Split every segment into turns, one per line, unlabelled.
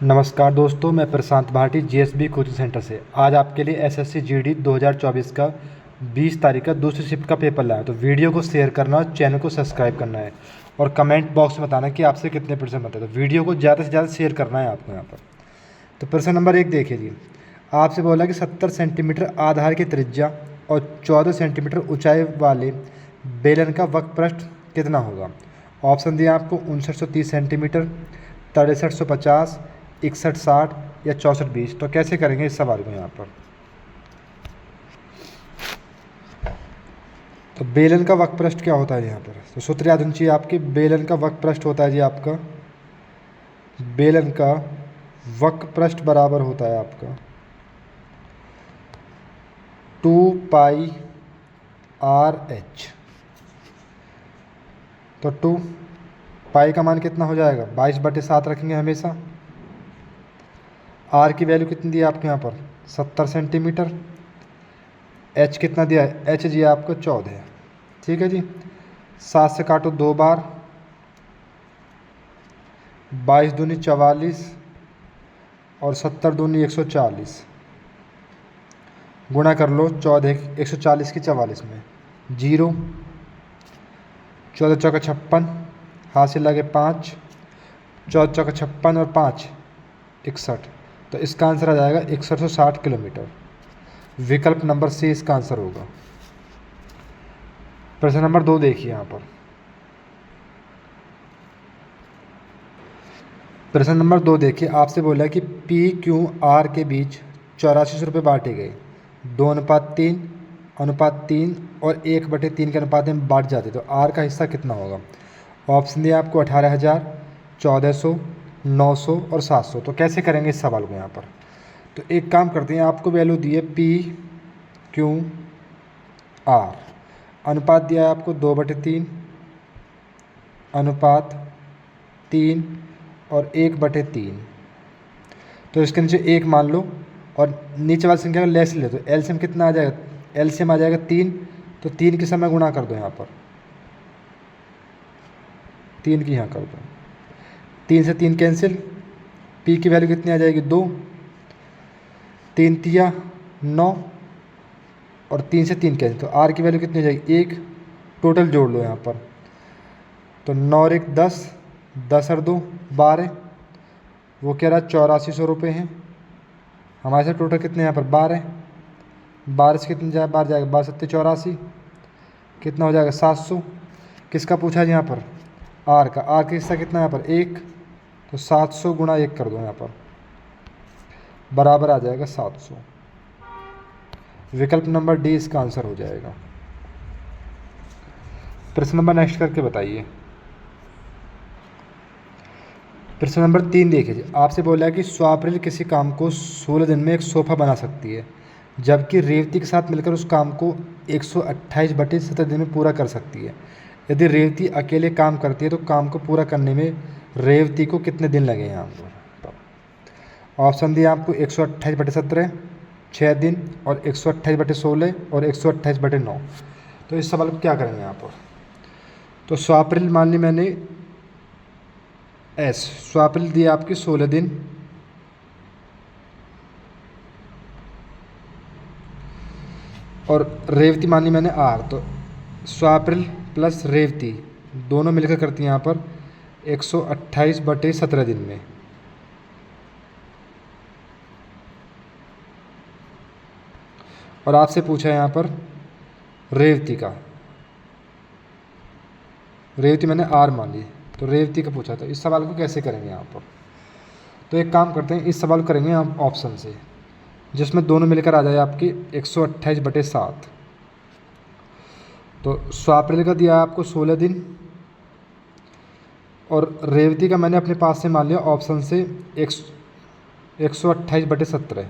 नमस्कार दोस्तों, मैं प्रशांत भाटी जीएसबी कोचिंग सेंटर से आज आपके लिए एसएससी जीडी 2024 का 20 तारीख का दूसरी शिफ्ट का पेपर लाया। तो वीडियो को शेयर करना, चैनल को सब्सक्राइब करना है और कमेंट बॉक्स में बताना कि आपसे कितने परसेंट बनते हैं। तो वीडियो को ज़्यादा से ज़्यादा शेयर करना है आपको यहाँ पर। तो प्रश्न नंबर 1 देखिए जी, आपसे बोला कि 70 सेंटीमीटर आधार की त्रिज्या और 14 सेंटीमीटर ऊंचाई वाले बेलन का वक्रपृष्ठ कितना होगा। ऑप्शन दिया आपको 5930 सेंटीमीटर, 6350, 6160 या 6420। तो कैसे करेंगे इस सवाल को यहाँ पर। तो बेलन का वक्रपृष्ठ क्या होता है यहाँ पर, तो सूत्र याद होनी चाहिए आपके। बेलन का वक्रपृष्ठ होता है जी आपका, बेलन का वक्रपृष्ठ बराबर होता है आपका 2 π/r/h। तो 2 पाई का मान कितना हो जाएगा, 22/7 रखेंगे हमेशा। आर की वैल्यू कितनी दी है आपके यहाँ पर, 70 सेंटीमीटर। एच कितना दिया है, एच दिया आपको 14। ठीक है जी, 7 से काटो 2 बार, 22 दूनी 44 और 70 दूनी 140। गुणा कर लो 14 140 की 44 में, 0, 14 चौका 56, हाथ से लगे 5, 14 चौका 56 और 5 61। तो इसका आंसर आ जाएगा 6160 किलोमीटर। विकल्प नंबर सी इसका आंसर होगा। प्रश्न नंबर 2 देखिए यहाँ पर। प्रश्न नंबर 2 देखिए, आपसे बोला कि पी क्यू आर के बीच 8400 रुपये बांटे गए, 2:3, 3 और 1/3 के अनुपात में बांट जाते, तो आर का हिस्सा कितना होगा। ऑप्शन दिया आपको 18,000, 1400, 900 और 700। तो कैसे करेंगे इस सवाल को यहाँ पर। तो एक काम करते हैं, आपको वैल्यू दी है पी क्यू आर, अनुपात दिया है आपको 2/3, अनुपात 3 और 1/3। तो इसके नीचे 1 मान लो और नीचे वाली संख्या का लेस ले, तो एलसीएम कितना आ जाएगा, एलसीएम आ जाएगा 3। तो 3 के समय गुणा कर दो यहाँ पर, 3 की यहाँ कर दो, 3 से 3 कैंसिल, पी की वैल्यू कितनी आ जाएगी 2, 3 तिया 9 और 3 से 3 कैंसिल, तो आर की वैल्यू कितनी आ जाएगी 1। टोटल जोड़ लो यहाँ पर, तो 9 और 1 10, 10 और 2 12, वो कह रहा है 8400 रुपये हैं। हमारे साथ टोटल कितने यहाँ पर 12, 12 से कितने जाए, 12 जाएगा, 12 7 84, कितना हो जाएगा 700। किसका पूछा है यहाँ पर, आर का। आर का हिस्सा कितना है यहाँ पर 1, तो 700 गुणा 1 कर दो यहाँ पर, बराबर आ जाएगा 700। विकल्प नंबर डी इसका आंसर हो जाएगा। प्रश्न नंबर नेक्स्ट करके बताइए। प्रश्न नंबर 3 देखिए, आपसे बोला है कि स्वाप्रिल किसी काम को 16 दिन में एक सोफा बना सकती है, जबकि रेवती के साथ मिलकर उस काम को 128/17 दिन में पूरा कर सकती है। यदि रेवती अकेले काम करती है तो काम को पूरा करने में रेवती को कितने दिन लगे यहाँ पर। ऑप्शन दिया आपको 128/17 6 दिन और 128/16 और 128/9। तो इस सवाल को क्या करेंगे यहाँ पर। तो स्वाप्रिल मान ली मैंने एस, स्वाप्रिल दिया आपकी 16 दिन और रेवती मान ली मैंने आर, तो स्वाप्रिल प्लस रेवती दोनों मिलकर करती हैं यहाँ पर 128/17 दिन में। और आपसे पूछा है यहाँ पर रेवती का, रेवती मैंने आर मान ली, तो रेवती का पूछा। तो इस सवाल को कैसे करेंगे यहाँ पर। तो एक काम करते हैं, इस सवाल को करेंगे हम ऑप्शन से, जिसमें दोनों मिलकर आ जाए आपकी 128/7। तो स्वाप्रिल का दिया आपको 16 दिन और रेवती का मैंने अपने पास से मान लिया ऑप्शन से 128/17।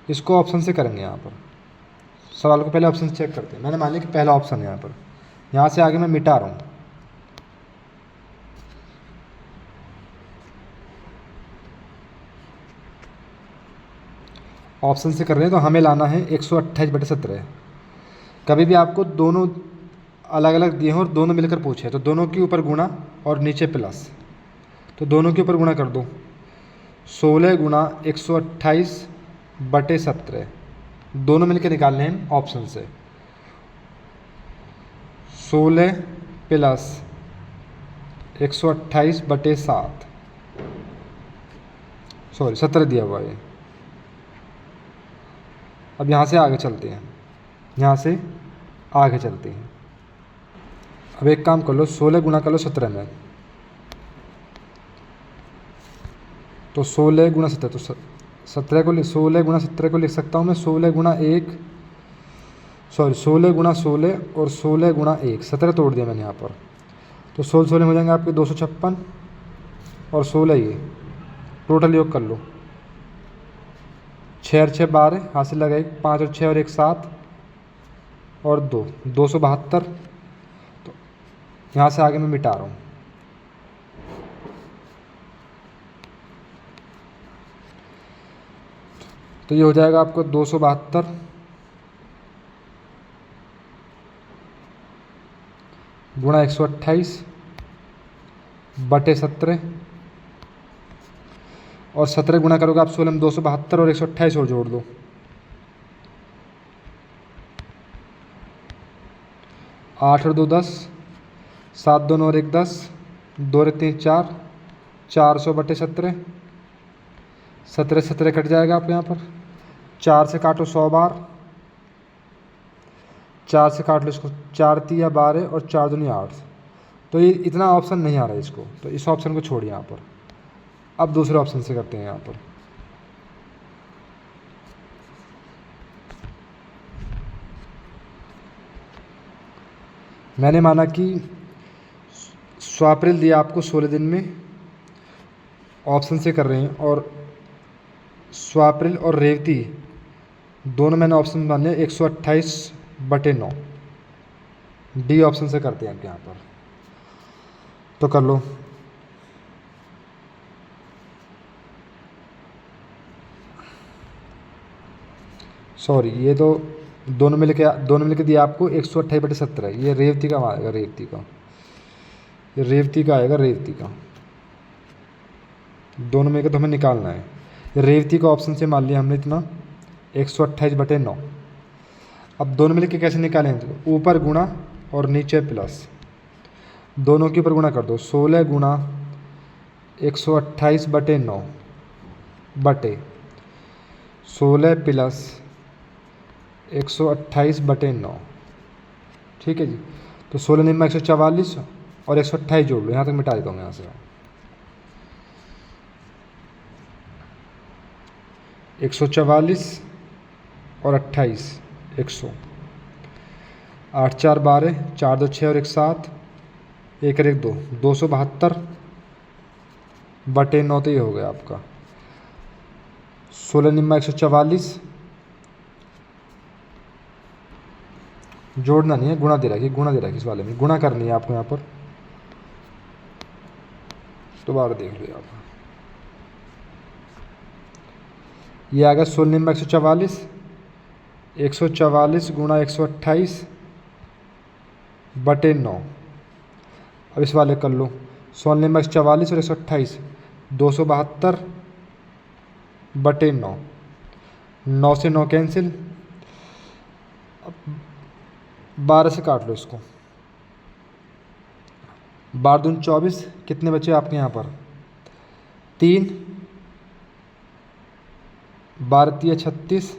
इसको ऑप्शन से करेंगे यहाँ पर। सवाल को पहले ऑप्शन से चेक करते हैं। मैंने मान लिया कि पहला ऑप्शन है यहाँ पर, यहाँ से आगे मैं मिटा रहा हूँ। ऑप्शन से कर रहे हैं तो हमें लाना है 128/17। कभी भी आपको दोनों अलग अलग दिए हों और दोनों मिलकर पूछे तो दोनों के ऊपर गुणा और नीचे प्लस, तो दोनों के ऊपर गुणा कर दो। 16 गुणा 128/17 दोनों मिलकर निकालने हैं ऑप्शन से। 16 प्लस 128/7 सॉरी 17 दिया हुआ है। अब यहाँ से आगे चलते हैं, यहाँ से आगे चलते हैं। अब एक काम कर लो, 16 गुणा कर लो 17 में, तो 16 गुणा 17 तो 17 को 16 गुणा 17 को लिख सकता हूँ मैं 16 गुणा 16 गुणा 16 और 16 गुणा 1, 17 तोड़ दिया मैंने यहाँ पर, तो 16 हो जाएंगे आपके 256 और 16 ये टोटल योग कर लो, 6 और 6 12, हासिल लगा 1, 5 और 6 और 1 7 और 2 272। तो यहाँ से आगे मैं मिटा रहा हूँ, तो ये हो जाएगा आपको 272 गुणा 128/17 और 17 गुणा करोगे आप 16 में 272 और 128 और जोड़ दो, 8 और 2 10, 7 2 9 और 1 10, 2 और 3 4, 400/17, 17 17 कट जाएगा आप यहाँ पर, 4 से काटो 100 बार, 4 से काट लो इसको, 4 3 12 और 4 दूनी 8, तो ये इतना ऑप्शन नहीं आ रहा है इसको, तो इस ऑप्शन को छोड़िए यहाँ पर। अब दूसरे ऑप्शन से करते हैं यहाँ पर। मैंने माना कि स्वाप्रिल दिया आपको 16 दिन में, ऑप्शन से कर रहे हैं, और स्वाप्रिल और रेवती दोनों मैंने ऑप्शन माने 128/9, डी ऑप्शन से करते हैं यहाँ पर, तो कर लो। सॉरी, ये तो दोनों मिलके दिया आपको 128/17, ये रेवती का आएगा, रेवती का आएगा, दोनों में के तो हमें निकालना है। रेवती का ऑप्शन से मान लिया हमने इतना 128/9। अब दोनों मिलके कैसे निकालें, तो ऊपर गुणा और नीचे प्लस, दोनों के ऊपर गुणा कर दो, 16 गुणा 128/9 बटे 16 प्लस 128/9, ठीक है जी। तो 16 निम्मा 144 और 128 जोड़ लो, यहाँ तक मिटा देता हूँ यहाँ से, 144 और 28 100, 8 4 12, 4 2 6 और 1 7, 1 और 1 2, 272/9, तो ये हो गया आपका 16 निम्मा 144, जोड़ना नहीं है, गुणा दे रहा है, इस वाले में गुणा करनी है आपको, यहाँ पर दोबारा देख लो आप, ये आ गया 16 निम्मा 144, 144 गुणा 128/9। अब इस वाले कर लो, 16 निम्मा 144 और 128, 272/9, 9 से 9 कैंसिल, 12 से काट लो इसको, 12 दूनी 24, कितने बचे आपके यहाँ पर 3, 12 3 36,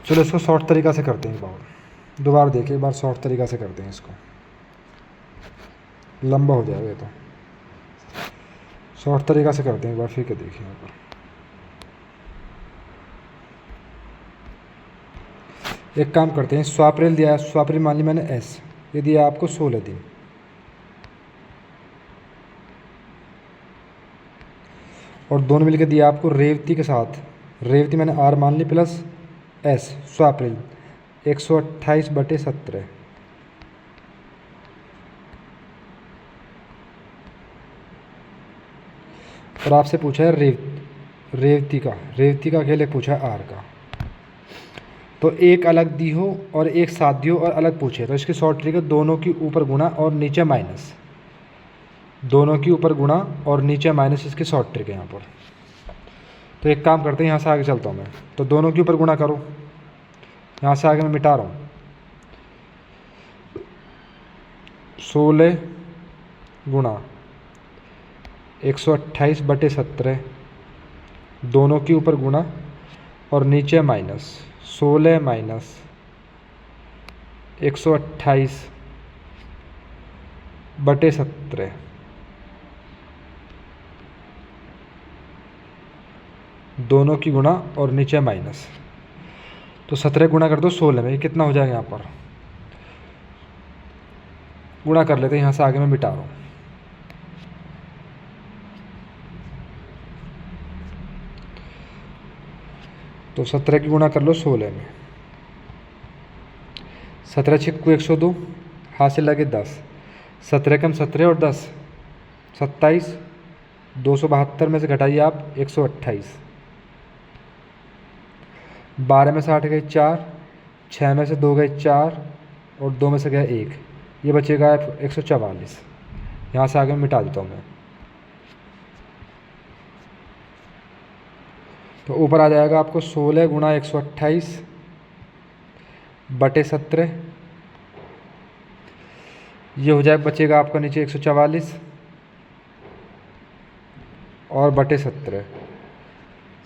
चलो इसको शॉर्ट तरीका से करते हैं, दोबारा देखिए, एक बार शॉर्ट तरीका से करते हैं इसको, लंबा हो जाएगा ये तो, शॉर्ट तरीका से करते हैं एक बार, फिर के देखिए यहाँ पर। एक काम करते हैं, स्वाप्रिल दिया है, स्वाप्रिल मान ली मैंने एस, ये दिया आपको 16 दिन, और दोनों मिलकर दिया आपको रेवती के साथ, रेवती मैंने आर मान ली प्लस एस, स्वाप्रिल 128/17, और आपसे पूछा है रेवती का अकेले पूछा है आर का, तो एक अलग दी हो और एक साथ दी हो और अलग पूछे, तो इसकी शॉर्ट ट्रिक है दोनों की ऊपर गुणा और नीचे माइनस, दोनों की ऊपर गुणा और नीचे माइनस, इसकी शॉर्ट ट्रिक है यहाँ पर। तो एक काम करते हैं, यहाँ से आगे चलता हूँ मैं, तो दोनों के ऊपर गुणा करो, यहाँ से आगे मैं मिटा रहा हूँ। 16 गुणा 128/17, दोनों के ऊपर गुणा और नीचे माइनस, 16 माइनस 128/17, दोनों की गुणा और नीचे माइनस। तो 17 गुणा कर दो 16 में, ये कितना हो जाएगा यहाँ पर, गुणा कर लेते हैं, यहाँ से आगे मैं मिटा रहा हूँ। तो 17 की गुणा कर लो 16 में, 17 छिक्कू 102, हासिल लगे 10, 17 कम 17 और 10 27, 272 में से घटाइए आप 128, 12 में से 8 गए 4, 6 में से 2 गए 4 और 2 में से गया 1, ये बचेगा 144। यहाँ से आगे मिटा देता हूँ मैं। तो ऊपर आ जाएगा आपको 16 गुणा 128/17, ये हो जाए, बचेगा आपका नीचे 144 और बटे 17,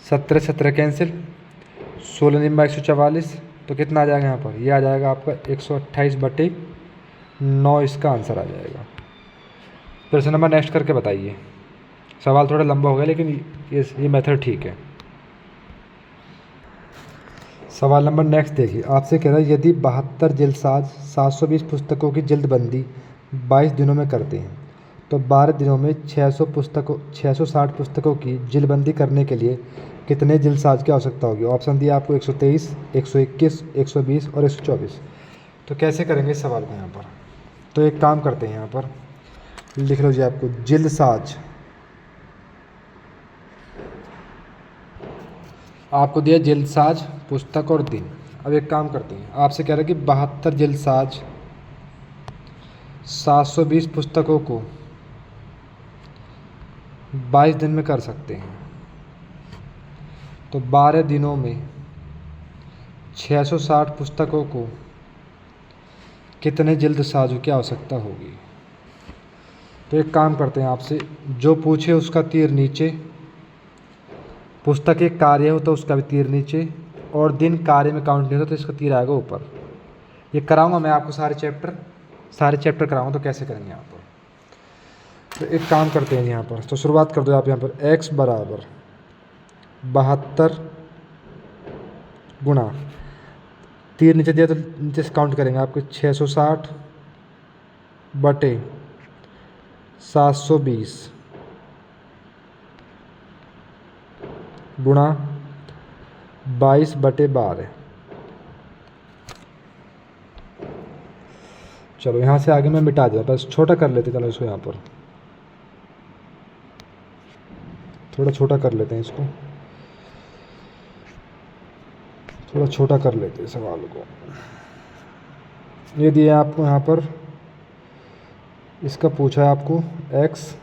17 17 कैंसिल, 16 निम्बा 144, तो कितना आ जाएगा यहाँ पर, ये आ जाएगा आपका 128/9, इसका आंसर आ जाएगा। प्रश्न नंबर नेक्स्ट करके बताइए। सवाल थोड़ा लंबा हो गया लेकिन ये मेथड ठीक है। सवाल नंबर नेक्स्ट देखिए, आपसे कह रहा है यदि 72 जल्दसाज 720 पुस्तकों की जल्दबंदी 22 दिनों में करते हैं तो 12 दिनों में 660 पुस्तकों की जल्दबंदी करने के लिए कितने जल्दसाज की आवश्यकता होगी। ऑप्शन दिया आपको 123, 121, 120 और 124। तो कैसे करेंगे इस सवाल को यहाँ पर, तो एक काम करते हैं, यहाँ पर लिख लो जी आपको जल्दसाज, आपको दिया जल्दसाज पुस्तक और दिन। अब एक काम करते हैं, आपसे कह रहा है कि 72 जल्दसाज 720 पुस्तकों को 22 दिन में कर सकते हैं, तो 12 दिनों में 660 पुस्तकों को कितने जल्दसाजों की आवश्यकता होगी। तो एक काम करते हैं, आपसे जो पूछे उसका तीर नीचे, पुस्तक एक कार्य हो तो उसका भी तीर नीचे, और दिन कार्य में काउंट नहीं होता तो इसका तीर आएगा ऊपर। ये कराऊंगा मैं आपको सारे चैप्टर कराऊंगा, तो कैसे करेंगे यहाँ पर। तो एक काम करते हैं यहाँ पर, तो शुरुआत कर दो आप यहाँ पर, x बराबर 72 गुणा, तीर नीचे दिया तो नीचे से काउंट करेंगे आपको 660 बटे 720 गुणा 22/12। चलो यहाँ से आगे मैं मिटा दिया, बस छोटा कर लेते, चलो इसको यहाँ पर थोड़ा छोटा कर लेते हैं, इसको थोड़ा छोटा कर लेते हैं सवाल को। ये दिया आपको यहाँ पर, इसका पूछा है आपको x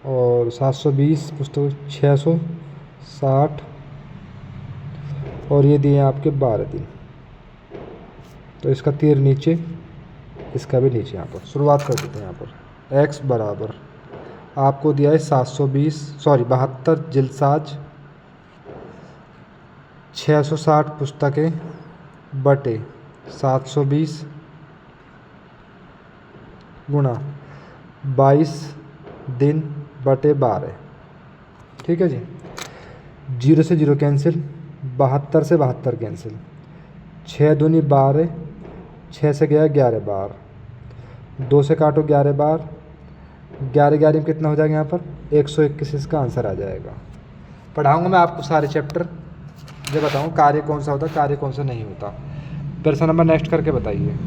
और 720 पुस्तक 660 और ये दिए आपके 12 दिन, तो इसका तीर नीचे, इसका भी नीचे। यहाँ पर शुरुआत कर देते हैं, यहाँ पर x बराबर आपको दिया है 72 जल्दसाज 660 पुस्तकें बटे 720 गुणा 22 दिन बटे 12। ठीक है जी, 0 से 0 कैंसिल, 72 से 72 कैंसिल, 6 दूनी 12, 6 से गया 11 बार, 2 से काटो 11 बार, 11 में कितना हो जाएगा यहाँ पर 121, इसका आंसर आ जाएगा। पढ़ाऊँगा मैं आपको सारे चैप्टर, जब बताऊँ कार्य कौन सा होता है कार्य कौन सा नहीं होता। प्रश्न नंबर नेक्स्ट करके बताइए।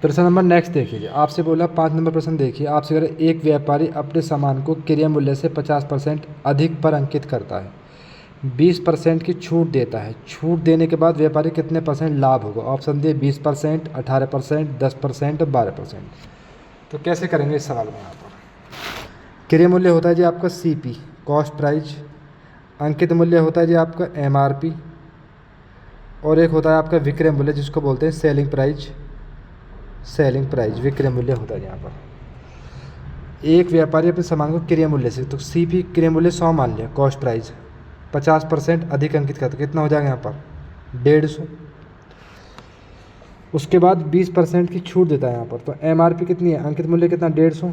प्रश्न नंबर नेक्स्ट देखिए, आपसे बोला 5 नंबर प्रश्न देखिए, आपसे कह एक व्यापारी अपने सामान को क्रय मूल्य से 50% अधिक पर अंकित करता है, 20% की छूट देता है, छूट देने के बाद व्यापारी कितने परसेंट लाभ होगा? ऑप्शन दिए 20%, 18%, 10% और 12%। तो कैसे करेंगे इस सवाल में? यहाँ पर क्रय मूल्य होता है जी आपका CP, कॉस्ट प्राइस। अंकित मूल्य होता है जी आपका MRP, और एक होता है आपका विक्रय मूल्य जिसको बोलते हैं सेलिंग प्राइस। सेलिंग प्राइस विक्रय मूल्य होता है यहाँ पर। एक व्यापारी अपने सामान को क्रय मूल्य से, तो CP क्रय मूल्य 100 मान लिया, कॉस्ट प्राइस 50% अधिक अंकित करते कितना हो जाएगा यहाँ पर? 150। उसके बाद 20% की छूट देता है यहाँ पर, तो MRP कितनी है? अंकित मूल्य कितना? 150।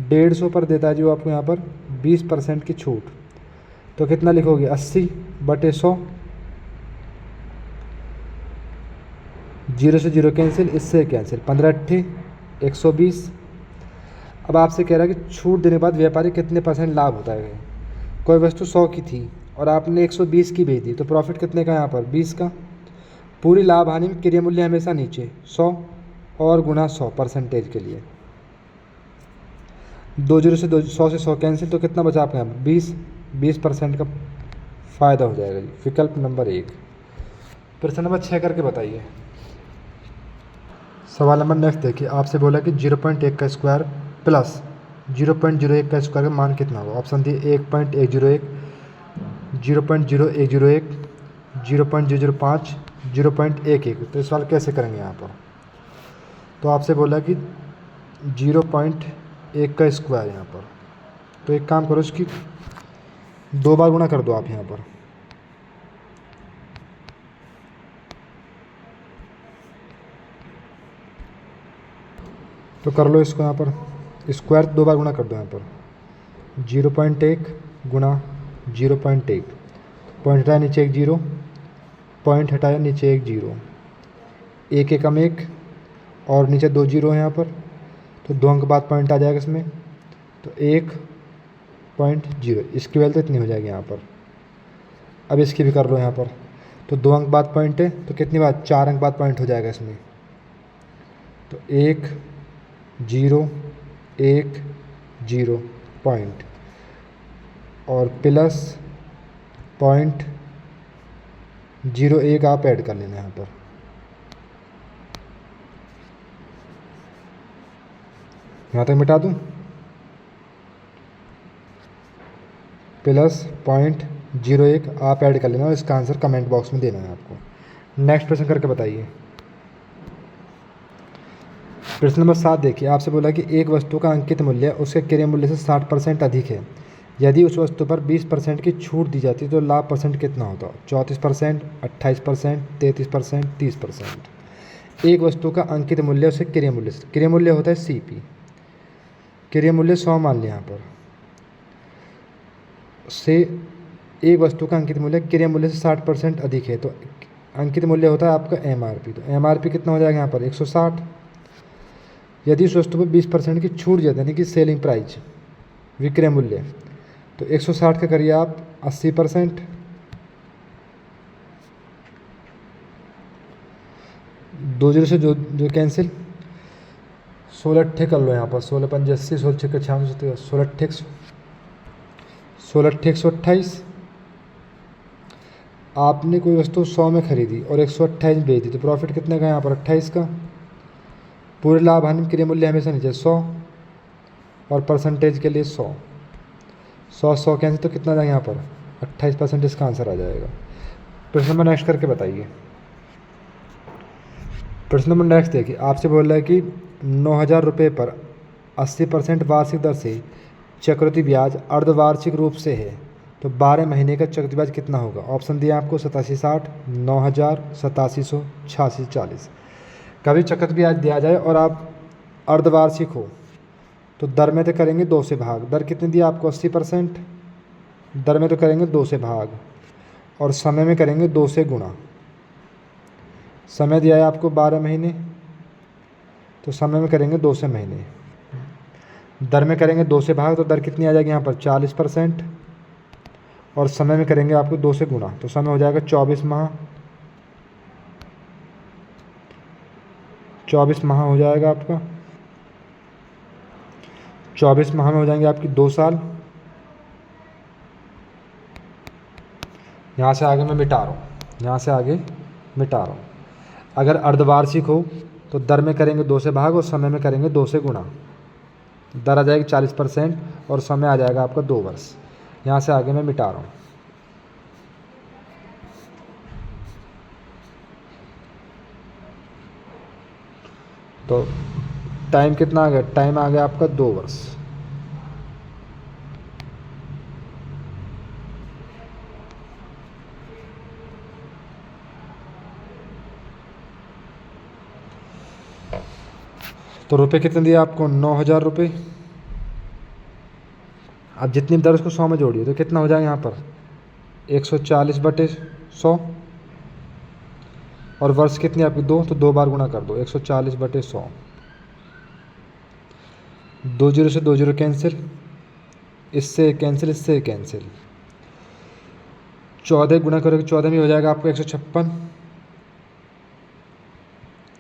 150 पर देता है जो आपको यहाँ पर 20% की छूट, तो कितना लिखोगे? 80/100। 0 से 0 कैंसिल, इससे कैंसिल, 15×8 120। अब आपसे कह रहा है कि छूट देने के बाद व्यापारी कितने परसेंट लाभ होता है? कोई वस्तु 100 की थी और आपने 120 की बेच दी, तो प्रॉफिट कितने का यहाँ पर? 20 का। पूरी लाभ हानि में क्रय मूल्य हमेशा नीचे 100 और गुना 100 परसेंटेज के लिए। 100 से 100 कैंसिल, तो कितना बचा आपके यहाँ पर? 20% का फ़ायदा हो जाएगा जी। विकल्प नंबर 1। प्रश्न नंबर 6 करके बताइए। सवाल नंबर नेक्स्ट देखिए, आपसे बोला कि 0.1 का स्क्वायर प्लस 0.01 का स्क्वायर का मान कितना होगा? ऑप्शन दिए 1.101, 0.0101, 0.005, 0.11। तो इस सवाल कैसे करेंगे यहाँ पर? तो आपसे बोला कि 0.1 का स्क्वायर यहाँ पर, तो एक काम करो, इसकी 2 बार गुणा कर दो आप यहाँ पर। तो कर लो इसको यहाँ पर, स्क्वायर 2 बार गुणा कर दो यहाँ पर। 0.1 गुणा 0.1, पॉइंट हटाया नीचे एक 0, पॉइंट हटाया नीचे एक 0, 1 एकम 1 और नीचे 2 0 है यहाँ पर, तो 2 अंक बाद पॉइंट आ जाएगा इसमें, तो 1.0, इसकी वैल्यू तो इतनी हो जाएगी यहाँ पर। अब इसकी भी कर लो यहाँ पर, तो 2 अंक बाद पॉइंट है, तो कितनी बात? 4 अंक बाद पॉइंट हो जाएगा इसमें, तो 1 0 1 0 पॉइंट और प्लस 0.01 आप ऐड कर लेना यहाँ पर। यहाँ तक मिटा दूँ, प्लस 0.01 आप ऐड कर लेना और इसका आंसर कमेंट बॉक्स में देना है आपको। नेक्स्ट प्रश्न करके बताइए। प्रश्न नंबर 7 देखिए, आपसे बोला कि एक वस्तु का अंकित मूल्य उसके क्रय मूल्य से 60% अधिक है। यदि उस वस्तु पर 20% की छूट दी जाती है तो लाभ परसेंट कितना होता? 34%, 28%, 33%, 30%। एक वस्तु का अंकित मूल्य उसके क्रय मूल्य से, क्रय मूल्य होता है CP, क्रय मूल्य 100 मान लिया यहाँ पर, से एक वस्तु का अंकित मूल्य क्रय मूल्य से 60% अधिक है, तो अंकित मूल्य होता है आपका MRP। तो MRP कितना हो जाएगा यहाँ पर? 160। यदि उस वस्तु पर 20% की छूट जाती है, यानी कि सेलिंग प्राइस विक्रय मूल्य, तो 160 का करिए आप 80%, 2 0 से जो कैंसिल, 16 कर लो यहाँ पर, 16 5 80, 16 6 96, 16 128। आपने कोई वस्तु 100 में खरीदी और 128 बेच दी, तो प्रॉफिट कितने का यहाँ पर? 28 का। पूरे लाभ हानि क्रय मूल्य हमेशा नीचे 100 और परसेंटेज के लिए 100 कैंसिल, तो कितना जाएगा यहाँ पर? 28% इसका आंसर आ जाएगा। प्रश्न नंबर नेक्स्ट करके बताइए। प्रश्न नंबर नेक्स्ट देखिए, आपसे बोल रहा है कि 9,000 रुपये पर 80% वार्षिक दर से चक्रवृद्धि ब्याज अर्धवार्षिक रूप से है, तो 12 महीने का चक्रवृद्धि ब्याज कितना होगा? ऑप्शन दिए आपको 8760, 9,000, 8700, 8640। कभी चक्रवृद्धि ब्याज दिया जाए और आप अर्धवार्षिक हो, तो दर में तो करेंगे 2 से भाग। दर कितनी दी आपको? 80%। दर में तो करेंगे 2 से भाग और समय में करेंगे 2 से गुणा। समय दिया है आपको 12 महीने, तो समय में करेंगे 2 से महीने। दर में करेंगे 2 से भाग, तो दर कितनी आ जाएगी यहाँ पर? 40%। और समय में करेंगे आपको 2 से गुणा, तो समय हो जाएगा 24 माह। 24 माह हो जाएगा आपका, 24 माह में हो जाएंगे आपकी 2 साल। यहाँ से आगे मैं मिटा रहा हूँ, यहाँ से आगे मिटा रहा हूँ। अगर अर्धवार्षिक हो तो दर में करेंगे 2 से भाग और समय में करेंगे 2 से गुणा। दर आ जाएगी 40% और समय आ जाएगा आपका 2 वर्ष। यहाँ से आगे मैं मिटा रहा हूँ। तो टाइम कितना आ गया? टाइम आ गया आपका 2 वर्ष। तो रुपए कितने दिए आपको? 9,000 रुपये। अब जितनी दर उसको 100 में जोड़िए तो कितना हो जाएगा यहाँ पर? 140/100। और वर्ष कितनी आपकी? 2, तो 2 बार गुणा कर दो, 140/100। 2 जीरो से 2 जीरो कैंसिल, इससे कैंसिल, इससे कैंसिल। 14 गुणा करोगे 14 में हो जाएगा आपको 156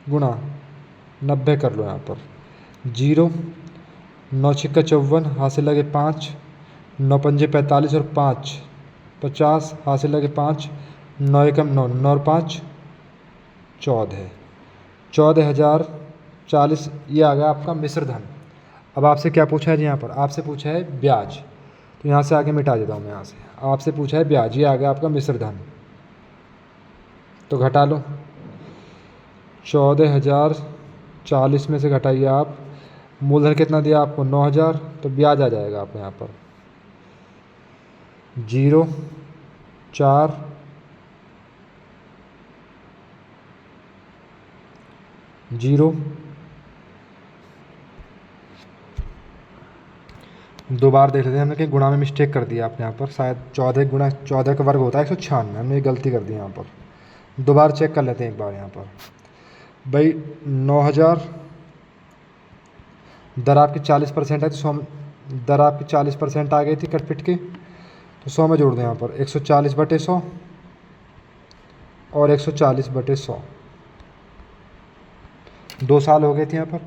गुणा 90 कर लो यहाँ पर। 0, 9 छिक्का 54, हासिल लगे 5, 9 पंजे 45 और 5 50, हासिल लगे 5, 9 एकम 9, 9 और 5 14, 14,040। ये आ गया आपका मिश्र धन। अब आपसे क्या पूछा है जी? यहाँ पर आपसे पूछा है ब्याज, तो यहाँ से आगे मिटा देता हूँ मैं। यहाँ से आपसे पूछा है ब्याज, ये आ गया आपका मिश्र धन। तो घटा लो, 14,040 में से घटाइए आप। मूलधन कितना दिया आपको? 9,000। तो ब्याज आ जाएगा आपको यहाँ पर 0, 4, 0। 2 बार देख लेते हैं हमने कि गुणा में मिस्टेक कर दिया आपने यहाँ पर। शायद 14 गुणा 14 का वर्ग होता है 196, हमने ये गलती कर दी यहाँ पर। 2 बार चेक कर लेते हैं एक बार यहाँ पर। भाई 9,000, दर आपकी 40% है तो 100, दर आपकी 40% आ गई थी कट पिट के, तो 100 में जोड़ दें यहाँ पर। 140/100 और 140/100। 2 साल हो गए थे यहाँ पर।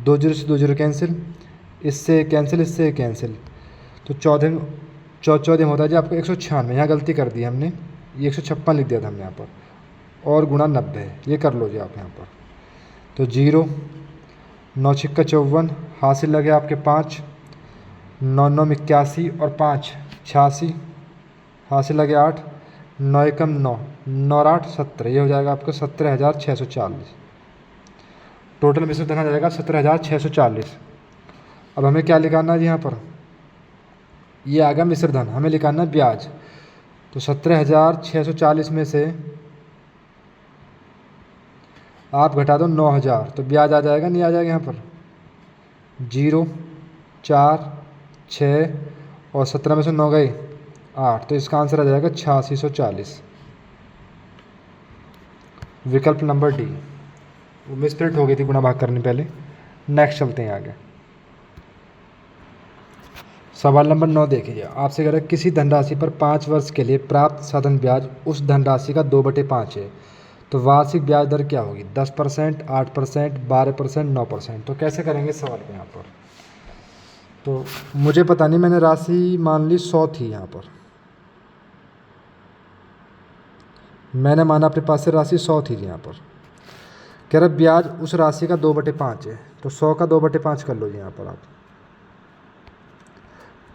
2 जीरो से 2 जीरो कैंसिल, इससे कैंसिल, इससे कैंसिल। तो 14 में होता है जी आपको 196। यहाँ गलती कर दी हमने, ये 156 लिख दिया था हमने यहाँ पर, और गुणा 90। ये कर लो जी आप यहाँ पर। तो 0, 9 छिक्का 54, हासिल लगे आपके 5, 9 9 81 और 5 86, हासिल लगे 8, 9 एकम 9, 9 और 8 17। ये हो जाएगा आपको 17,640। टोटल मिश्र धन आ जाएगा 17,640। अब हमें क्या लिखाना है जी यहाँ पर? ये आ गया मिश्र धन, हमें लिखाना है ब्याज। तो 17,640 में से आप घटा दो 9,000, तो ब्याज आ जाएगा, नहीं आ जाएगा यहाँ पर? 0, 4, 6 और 17 में से 9 गए 8, तो इसका आंसर आ जाएगा 8640। विकल्प नंबर डी। वो मिसप्रिंट हो गई थी गुणा भाग करने पहले। नेक्स्ट चलते हैं आगे। सवाल नंबर 9 देखिए, आपसे कह रहा है किसी धनराशि पर 5 वर्ष के लिए प्राप्त साधन ब्याज उस धनराशि का 2/5 है, तो वार्षिक ब्याज दर क्या होगी? 10%, 8%, 12%, 9%। तो कैसे करेंगे सवाल को यहाँ पर? तो मुझे पता नहीं, मैंने राशि मान ली 100 थी यहाँ पर, मैंने माना अपने पास से राशि 100 थी यहाँ पर। कह रहा ब्याज उस राशि का 2/5 है, तो 100 का 2/5 कर लो जी यहाँ पर आप।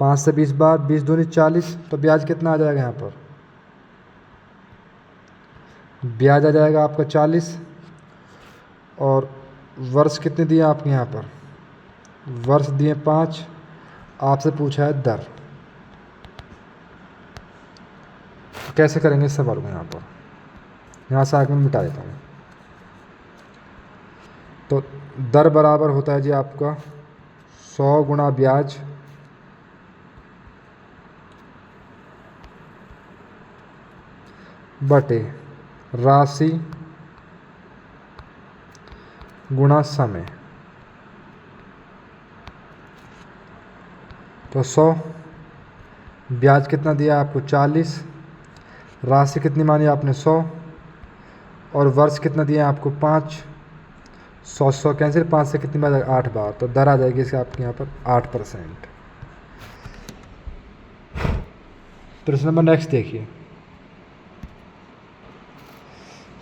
5 से 20 बार, 20 दूनी 40, तो ब्याज कितना आ जाएगा यहाँ पर? ब्याज आ जाएगा आपका 40। और वर्ष कितने दिए आपके यहाँ पर? वर्ष दिए 5। आपसे पूछा है दर। कैसे करेंगे इस सवाल को यहाँ पर? यहाँ से आगे मैं मिटा देता हूँ। तो दर बराबर होता है जी आपका 100 गुणा ब्याज बटे राशि गुणा समय। तो 100, ब्याज कितना दिया आपको? 40, राशि कितनी मानी आपने? 100, और वर्ष कितना दिया आपको? 5। 100 कैंसिल, 5 से कितनी बार? 8 बार। तो दर आ जाएगी इसके आपके यहाँ पर 8%। प्रश्न नंबर नेक्स्ट देखिए,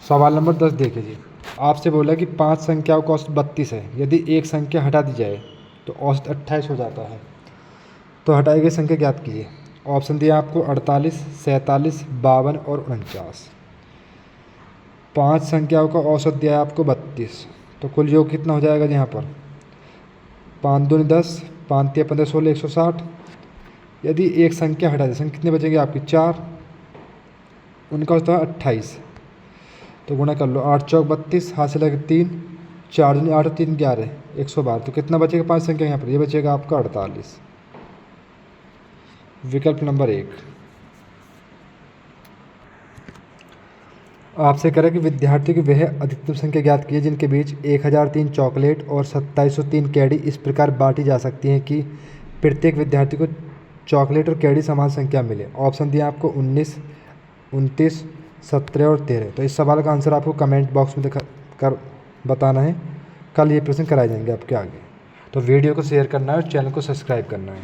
सवाल नंबर 10 देखिए जी। आपसे बोला कि 5 संख्याओं का औसत 32 है, यदि एक संख्या हटा दी जाए तो औसत 28 हो जाता है। तो हटाई गई संख्या ज्ञात कीजिए। ऑप्शन दिया आपको 48, 47, 52 और 49। 5 संख्याओं का औसत दिया है आपको 32, तो कुल योग कितना हो जाएगा यहाँ पर? 5 दूनी 10, 5 तिया 15, 16, 160। यदि एक संख्या हटा दें, संख्या कितनी बचेगी आपकी? 4, उनका होता है 28, तो गुणा कर लो। 8 चौक 32, हाथ से लगे 3, 4 दूनी 8 और 3 11, 112। तो कितना बचेगा 5 संख्या यहाँ पर? ये बचेगा आपका 48। विकल्प नंबर 1। आपसे करें कि विद्यार्थियों की वह अधिकतम संख्या ज्ञात कीजिए जिनके बीच 1003 चॉकलेट और 2703 कैडी इस प्रकार बांटी जा सकती हैं कि प्रत्येक विद्यार्थी को चॉकलेट और कैडी समान संख्या मिले। ऑप्शन दिया आपको 19, 29, 17 और 13। तो इस सवाल का आंसर आपको कमेंट बॉक्स में कर बताना है। कल ये प्रश्न कराए जाएंगे आपके आगे। तो वीडियो को शेयर करना है और चैनल को सब्सक्राइब करना है।